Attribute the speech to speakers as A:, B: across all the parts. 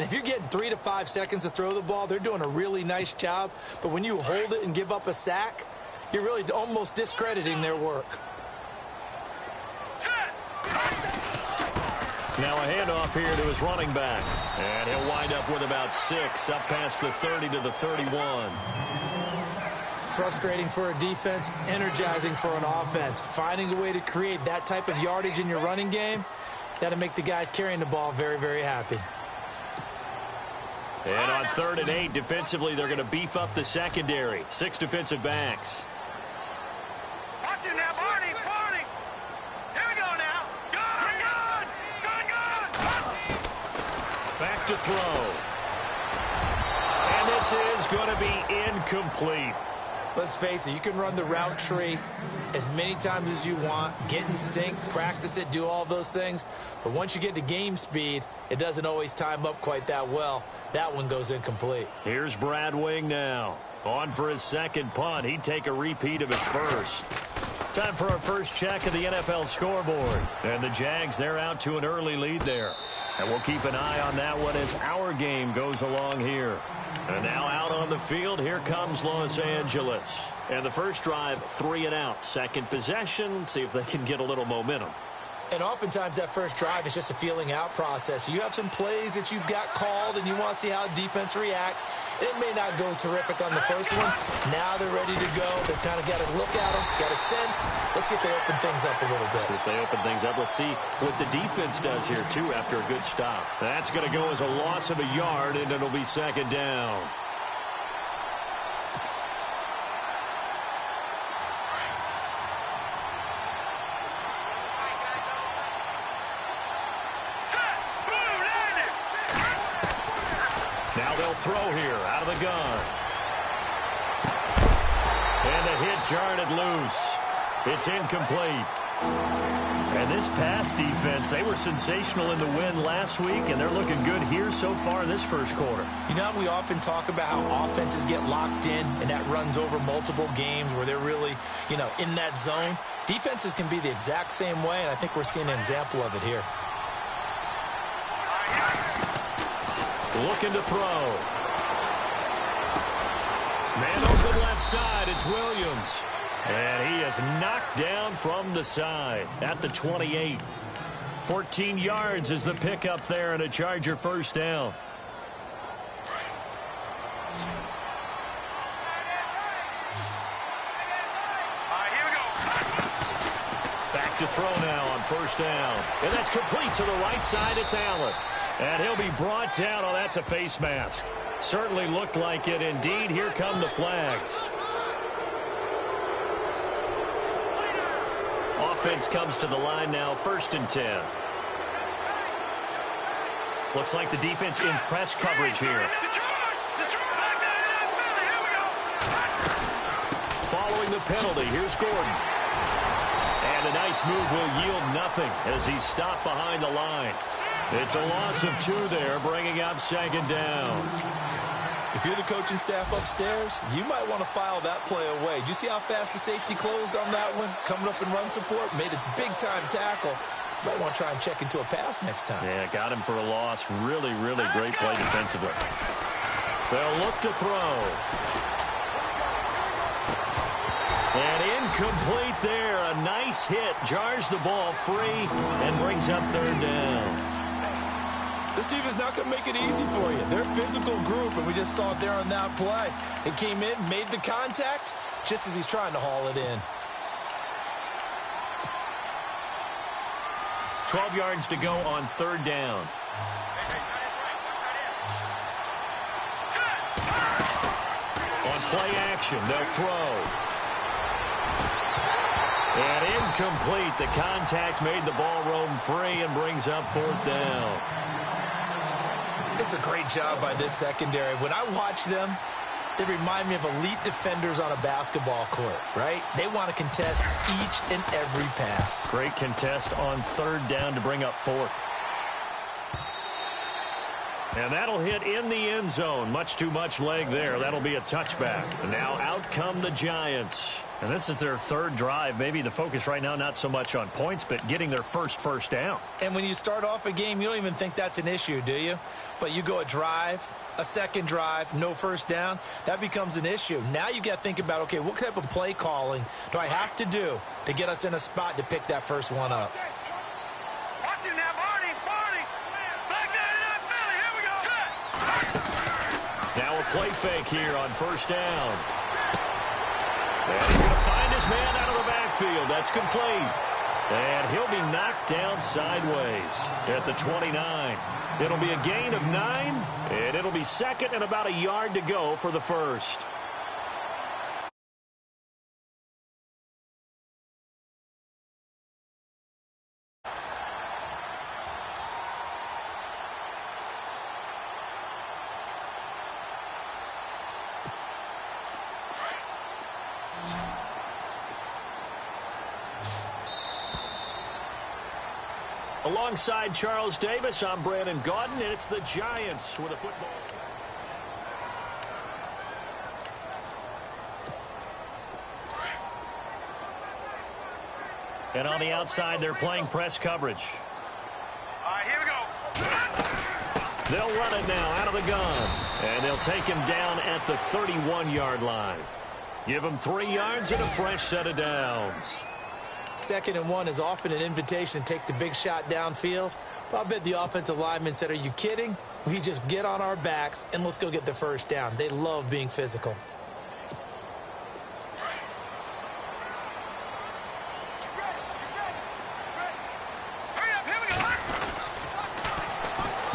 A: And if you're getting 3 to 5 seconds to throw the ball, they're doing a really nice job. But when you hold it and give up a sack, you're really almost discrediting their work.
B: Now a handoff here to his running back. And he'll wind up with about 6, up past the 30 to the 31.
A: Frustrating for a defense, energizing for an offense. Finding a way to create that type of yardage in your running game, that'll make the guys carrying the ball very, very happy.
B: And on 3rd and 8, defensively, they're going to beef up the secondary. 6 defensive backs.
C: Watch it now, Barney, Barney. Here we go now. Gun.
B: Back to throw. And this is going to be incomplete.
A: Let's face it, you can run the route tree as many times as you want, get in sync, practice it, do all those things. But once you get to game speed, it doesn't always time up quite that well. That one goes incomplete.
B: Here's Brad Wing now. On for his second punt. He'd take a repeat of his first. Time for our first check of the NFL scoreboard. And the Jags, they're out to an early lead there. And we'll keep an eye on that one as our game goes along here. And now out on the field, here comes Los Angeles. And the first drive, 3 and out. Second possession, see if they can get a little momentum.
A: And oftentimes that first drive is just a feeling out process. You have some plays that you've got called and you want to see how defense reacts. It may not go terrific on the first one. Now they're ready to go. They've kind of got a look at them, got a sense. Let's see if they open things up a little bit.
B: See if they open things up. Let's see what the defense does here, too, after a good stop. That's going to go as a loss of a yard, and it'll be second down. Now they'll throw here out of the gun. And the hit jarred it loose. It's incomplete. And this pass defense, they were sensational in the win last week, and they're looking good here so far in this first quarter.
A: You know, we often talk about how offenses get locked in, and that runs over multiple games where they're really, in that zone. Defenses can be the exact same way, and I think we're seeing an example of it here.
B: Looking to throw. Man open left side. It's Williams. And he is knocked down from the side at the 28. 14 yards is the pickup there and a Charger first down. Back to throw now on first down. And that's complete to the right side. It's Allen. And he'll be brought down. Oh, that's a face mask. Certainly looked like it. Indeed, here come the flags. Offense comes to the line now, 1st and 10. Looks like the defense in press coverage here. Following the penalty, here's Gordon. And a nice move will yield nothing as he's stopped behind the line. It's a loss of 2 there, bringing up second down.
A: If you're the coaching staff upstairs, you might want to file that play away. Did you see how fast the safety closed on that one? Coming up in run support, made a big-time tackle. Might want to try and check into a pass next time.
B: Yeah, got him for a loss. Really, really great play defensively. They'll look to throw. And incomplete there. A nice hit. Jars the ball free and brings up 3rd down.
A: This team is not going to make it easy for you. They're a physical group, and we just saw it there on that play. They came in, made the contact, just as he's trying to haul it in.
B: 12 yards to go on 3rd down. On play action, they'll throw. And incomplete. The contact made the ball roam free and brings up 4th down.
A: It's a great job by this secondary. When I watch them, they remind me of elite defenders on a basketball court, right? They want to contest each and every pass.
B: Great contest on 3rd down to bring up 4th. And that'll hit in the end zone. Much too much leg there. That'll be a touchback. And now out come the Giants. And this is their third drive. Maybe the focus right now not so much on points, but getting their first down.
A: And when you start off a game, you don't even think that's an issue, do you? But you go a drive, a second drive, no first down, that becomes an issue. Now you got to think about, okay, what type of play calling do I have to do to get us in a spot to pick that first one up?
C: Watch him now, Barney. Back down in that belly. Here we go. Set.
B: Now a play fake here on first down. And he's going to find his man out of the backfield. That's complete. And he'll be knocked down sideways at the 29. It'll be a gain of 9, and it'll be second and about a yard to go for the first. Alongside Charles Davis, I'm Brandon Gaudin, and it's the Giants with a football. And on the outside, they're playing press coverage.
C: All right, here we go.
B: They'll run it now out of the gun, and they'll take him down at the 31-yard line. Give him 3 yards and a fresh set of downs.
A: 2nd and 1 is often an invitation to take the big shot downfield. But I bet the offensive lineman said, are you kidding? We just get on our backs and let's go get the first down. They love being physical.
C: Hurry up, here we go.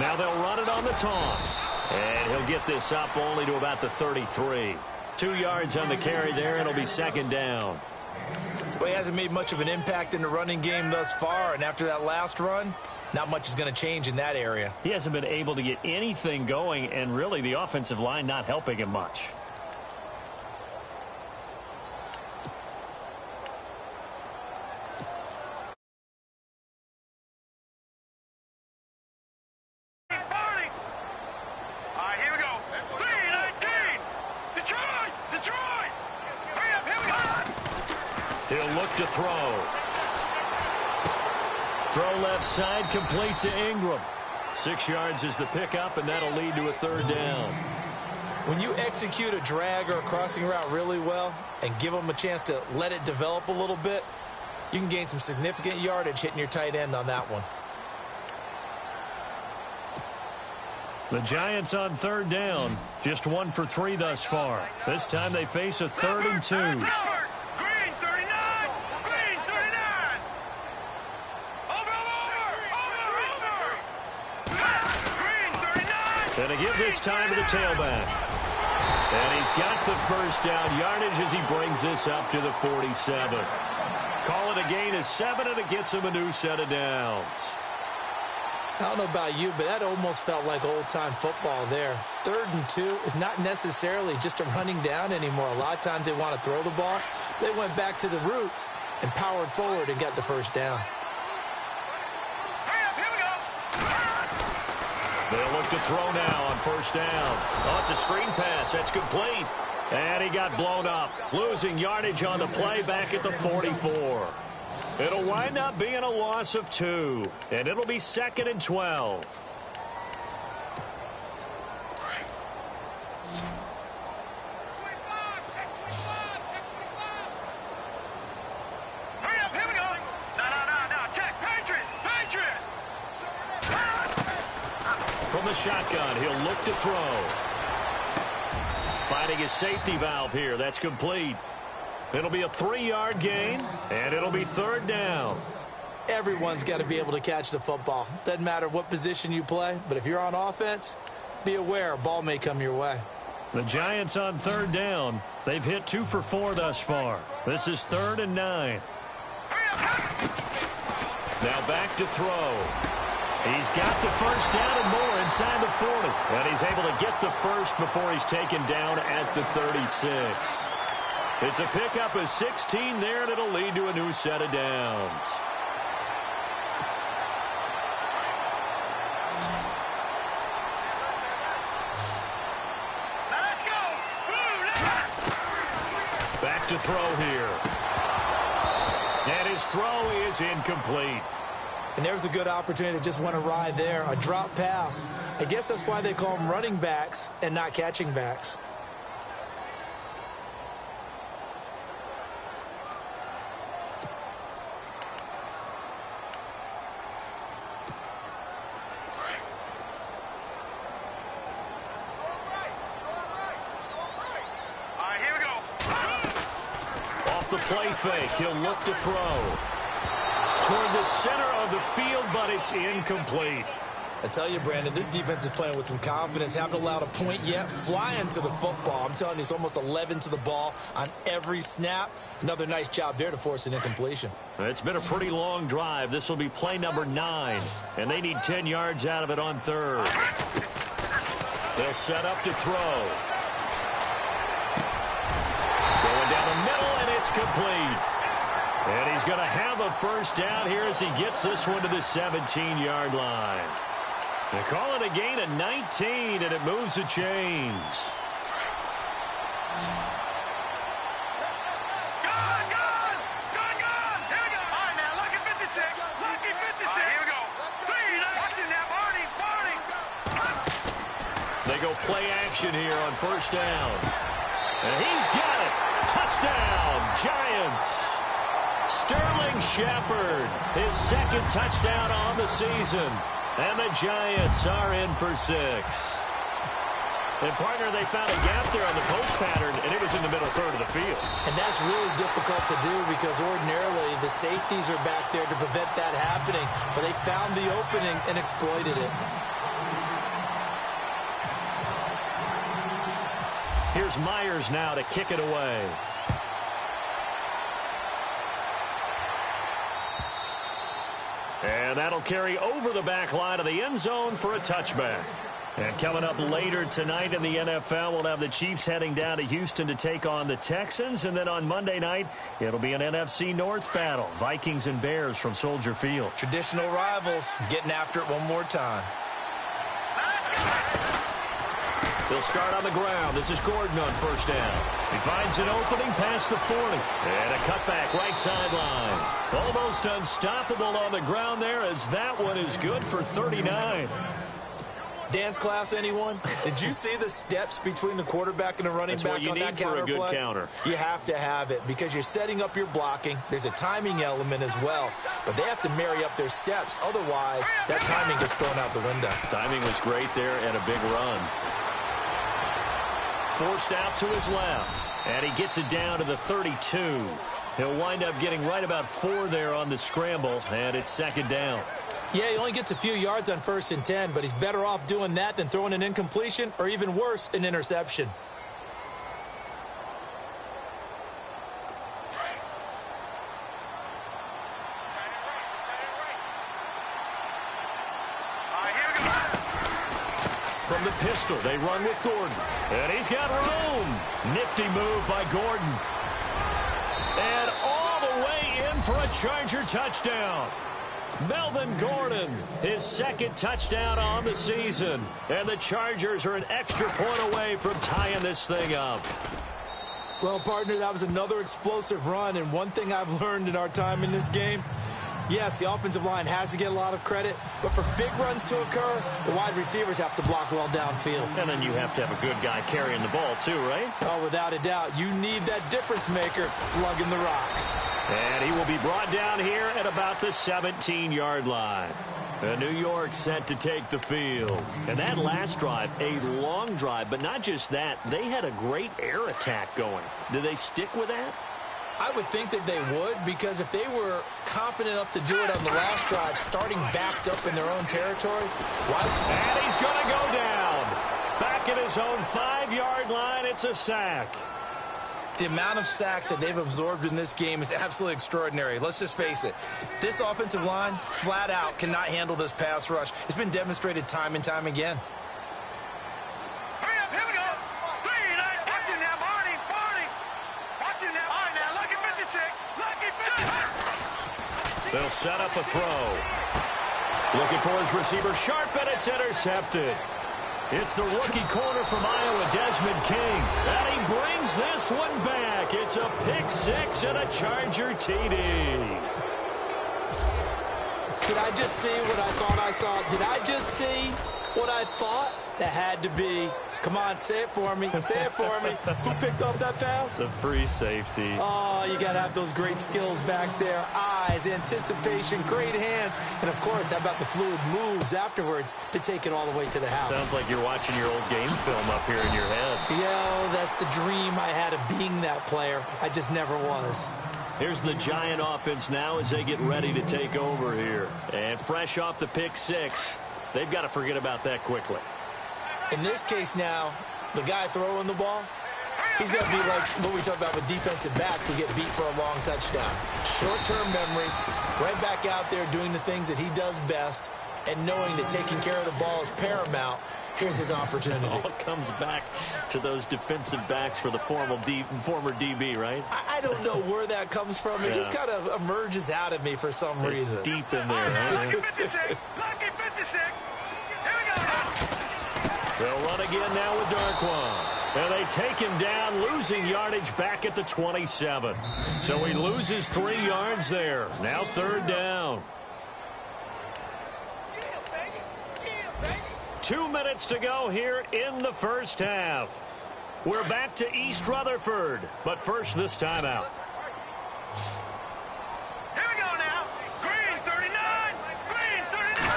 B: Now they'll run it on the toss. And he'll get this up only to about the 33. 2 yards on the carry there, and it'll be 2nd down.
A: Well, he hasn't made much of an impact in the running game thus far, and after that last run, not much is going to change in that area.
B: He hasn't been able to get anything going, and really the offensive line not helping him much.
C: Barney. All right, here we go. 3-19. Detroit. Hurry up, here we go.
B: He'll look to throw. Throw left side, complete to Ingram. 6 yards is the pickup, and that'll lead to a 3rd down.
A: When you execute a drag or a crossing route really well and give them a chance to let it develop a little bit, you can gain some significant yardage hitting your tight end on that one.
B: The Giants on 3rd down. Just 1 for 3 thus far. This time they face a 3rd and 2.
C: Green 39.
B: And to give this time to the tailback. And he's got the first down yardage as he brings this up to the 47. Call it a gain of 7, and it gets him a new set of downs.
A: I don't know about you, but that almost felt like old-time football there. 3rd and 2 is not necessarily just a running down anymore. A lot of times they want to throw the ball. They went back to the roots and powered forward and got the first down.
B: They'll look to throw now on 1st down. Oh, it's a screen pass. That's complete. And he got blown up, losing yardage on the play back at the 44. It'll wind up being a loss of 2, and it'll be 2nd and 12.
C: Hurry up, here we go. No. Check. Patriot.
B: From the shotgun, he'll look to throw. Finding his safety valve here. That's complete. It'll be a 3-yard gain, and it'll be 3rd down.
A: Everyone's got to be able to catch the football. Doesn't matter what position you play, but if you're on offense, be aware a ball may come your way.
B: The Giants on 3rd down. They've hit 2 for 4 thus far. This is 3rd and 9. Now back to throw. He's got the first down and more inside the 40. And he's able to get the first before he's taken down at the 36. It's a pickup of 16 there, and it'll lead to a new set of downs. left to throw here. And his throw is incomplete.
A: And there's a good opportunity to just win a ride there. A drop pass. I guess that's why they call them running backs and not catching backs.
B: The play fake. He'll look to throw toward the center of the field, but it's incomplete.
A: I tell you, Brandon, this defense is playing with some confidence. Haven't allowed a point yet. Flying to the football. I'm telling you, it's almost 11 to the ball on every snap. Another nice job there to force an incompletion.
B: It's been a pretty long drive. This will be play number 9, and they need 10 yards out of it on third. They'll set up to throw. Going down the middle, and it's complete. And he's going to have a first down here as he gets this one to the 17-yard line. They call it a gain of 19, and it moves the chains. They go play action here on first down. And he's got it. Touchdown, Giants. Sterling Shepard, his second touchdown on the season. And the Giants are in for 6. And, partner, they found a gap there on the post pattern, and it was in the middle third of the field.
A: And that's really difficult to do because ordinarily the safeties are back there to prevent that happening. But they found the opening and exploited it.
B: Here's Myers now to kick it away. And that'll carry over the back line of the end zone for a touchback. And coming up later tonight in the NFL, we'll have the Chiefs heading down to Houston to take on the Texans. And then on Monday night, it'll be an NFC North battle. Vikings and Bears from Soldier Field.
A: Traditional rivals getting after it one more time.
B: They'll start on the ground. This is Gordon on first down. He finds an opening past the 40. And a cutback right sideline. Almost unstoppable on the ground there as that one is good for 39.
A: Dance class, anyone? Did you see the steps between the quarterback and the running back on that counter play?
B: That's what you need for a good counter.
A: You have to have it because you're setting up your blocking. There's a timing element as well, but they have to marry up their steps. Otherwise, that timing gets thrown out the window.
B: Timing was great there and a big run. Forced out to his left, and he gets it down to the 32. He'll wind up getting right about 4 there on the scramble, and it's second down.
A: Yeah, he only gets a few yards on 1st and 10, but he's better off doing that than throwing an incompletion or even worse, an interception.
B: From the pistol, they run with Gordon. And he's got room. Nifty move by Gordon. And all the way in for a Charger touchdown. Melvin Gordon, his second touchdown on the season. And the Chargers are an extra point away from tying this thing up.
A: Well, partner, that was another explosive run. And one thing I've learned in our time in this game, yes, the offensive line has to get a lot of credit, but for big runs to occur, the wide receivers have to block well downfield.
B: And then you have to have a good guy carrying the ball too, right?
A: Oh, without a doubt. You need that difference maker lugging the rock.
B: And he will be brought down here at about the 17-yard line. And New York set to take the field. And that last drive, a long drive, but not just that. They had a great air attack going. Do they stick with that?
A: I would think that they would, because if they were confident enough to do it on the last drive, starting backed up in their own territory, why?
B: And he's going to go down. Back at his own 5-yard line, it's a sack.
A: The amount of sacks that they've absorbed in this game is absolutely extraordinary. Let's just face it. This offensive line, flat out, cannot handle this pass rush. It's been demonstrated time and time again.
C: Hurry up, here we go. 3, 9, watch it now, Barney. Watch it now. All right, now, lucky 56. Lucky 56.
B: They'll set up a throw. Looking for his receiver, Sharp, and it's intercepted. It's the rookie corner from Iowa, Desmond King. And he brings this one back. It's a pick six and a Charger TD.
A: Did I just see what I thought I saw? Did I just see what I thought? That had to be. Come on, say it for me. Say it for me. Who picked off that pass?
B: The free safety.
A: Oh, you got to have those great skills back there. Eyes, anticipation, great hands. And, of course, how about the fluid moves afterwards to take it all the way to the house?
B: Sounds like you're watching your old game film up here in your head.
A: Yeah, that's the dream I had of being that player. I just never was.
B: Here's the Giant offense now as they get ready to take over here. And fresh off the pick six, they've got to forget about that quickly.
A: In this case now, the guy throwing the ball, he's going to be like what we talk about with defensive backs who get beat for a long touchdown. Short-term memory, right back out there doing the things that he does best, and knowing that taking care of the ball is paramount. Here's his opportunity.
B: It all comes back to those defensive backs for the former DB, right?
A: I don't know where that comes from. It just kind of emerges out of me for some reason.
B: It's deep in there, huh?
C: Lucky 56. Lucky 56. Here we go now.
B: They'll run again now with Darquan. And they take him down, losing yardage back at the 27. So he loses 3 yards there. Now third down. 2 minutes to go here in the first half. We're back to East Rutherford, but first this timeout.
C: Here we go now. Green 39. Green 39.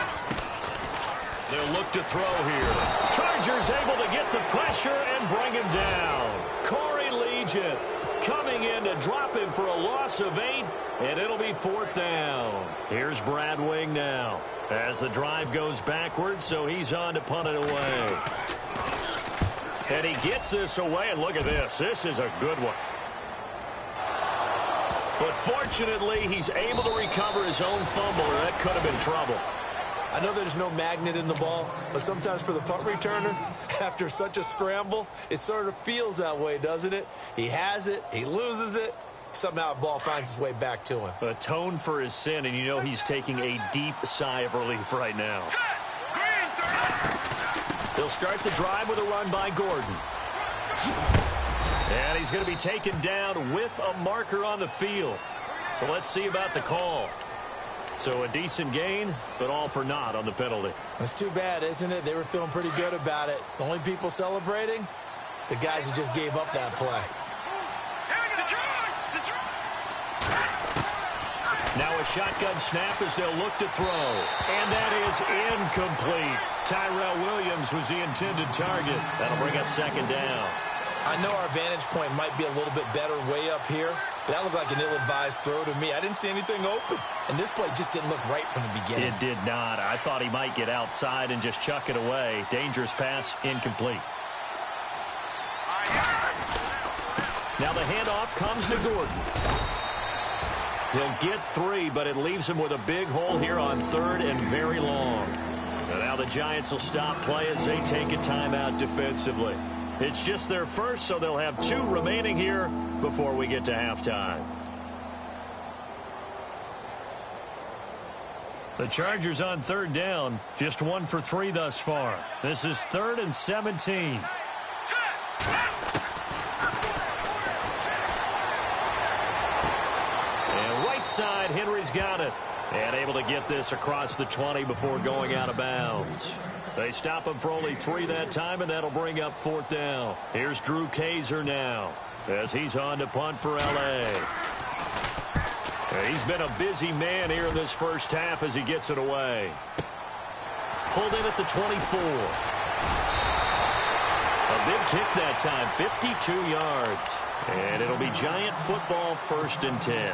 B: They'll look to throw here. Chargers able to get the pressure and bring him down. Corey Legion coming in to drop him for a loss of 8, and it'll be fourth down. Here's Brad Wing now as the drive goes backwards, so he's on to punt it away. And he gets this away, and look at this. This is a good one. But fortunately, he's able to recover his own fumble, or that could have been trouble.
A: I know there's no magnet in the ball, but sometimes for the punt returner, after such a scramble, it sort of feels that way, doesn't it? He has it, he loses it, somehow the ball finds its way back to him.
B: Atone for his sin, and you know he's taking a deep sigh of relief right now. They'll start the drive with a run by Gordon. And he's going to be taken down with a marker on the field. So let's see about the call. So a decent gain, but all for naught on the penalty.
A: It's too bad, isn't it? They were feeling pretty good about it. The only people celebrating, the guys who just gave up that play.
B: Now a shotgun snap as they'll look to throw. And that is incomplete. Tyrell Williams was the intended target. That'll bring up second down.
A: I know our vantage point might be a little bit better way up here, but that looked like an ill-advised throw to me. I didn't see anything open, and this play just didn't look right from the beginning.
B: It did not. I thought he might get outside and just chuck it away. Dangerous pass, incomplete. Now the handoff comes to Gordon. He'll get 3, but it leaves him with a big hole here on third and very long. And now the Giants will stop play as they take a timeout defensively. It's just their first, so they'll have 2 remaining here before we get to halftime. The Chargers on third down, just 1 for 3 thus far. This is 3rd and 17. And right side, Henry's got it. And able to get this across the 20 before going out of bounds. They stop him for only 3 that time, and that'll bring up 4th down. Here's Drew Kaiser now as he's on to punt for L.A. He's been a busy man here in this first half as he gets it away. Pulled in at the 24. A big kick that time, 52 yards. And it'll be Giant football 1st and 10.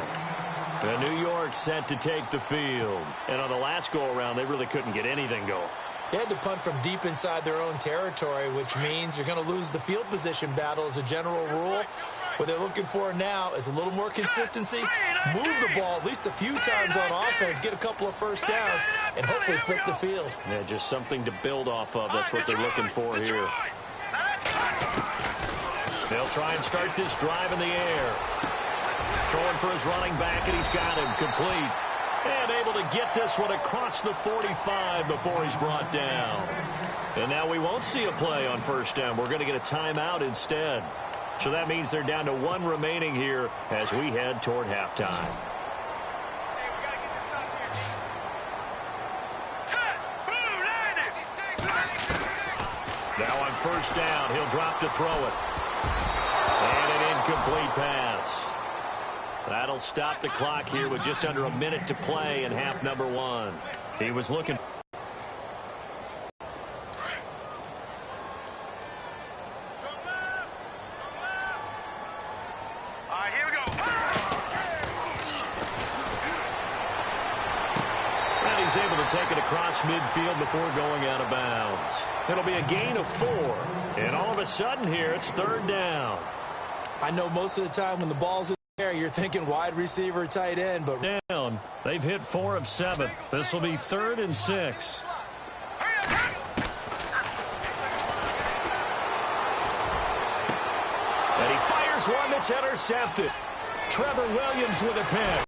B: The New York set to take the field. And on the last go-around, they really couldn't get anything going.
A: They had to punt from deep inside their own territory, which means you're going to lose the field position battle as a general rule. What they're looking for now is a little more consistency, move the ball at least a few times on offense, get a couple of first downs, and hopefully flip the field.
B: Yeah, just something to build off of. That's what they're looking for here. They'll try and start this drive in the air. Throwing for his running back, and he's got him complete. And able to get this one across the 45 before he's brought down. And now we won't see a play on first down. We're going to get a timeout instead. So that means they're down to one remaining here as we head toward halftime. Now on first down, he'll drop to throw it. And an incomplete pass. That'll stop the clock here with just under a minute to play in half number one. He was looking. He's able to take it across midfield before going out of bounds. It'll be a gain of 4. And all of a sudden here, it's third down.
A: I know most of the time when the ball's in the air, you're thinking wide receiver, tight end, but
B: down. They've hit 4 of 7. This will be 3rd and 6. And he fires one that's intercepted. Trevor Williams with a pick.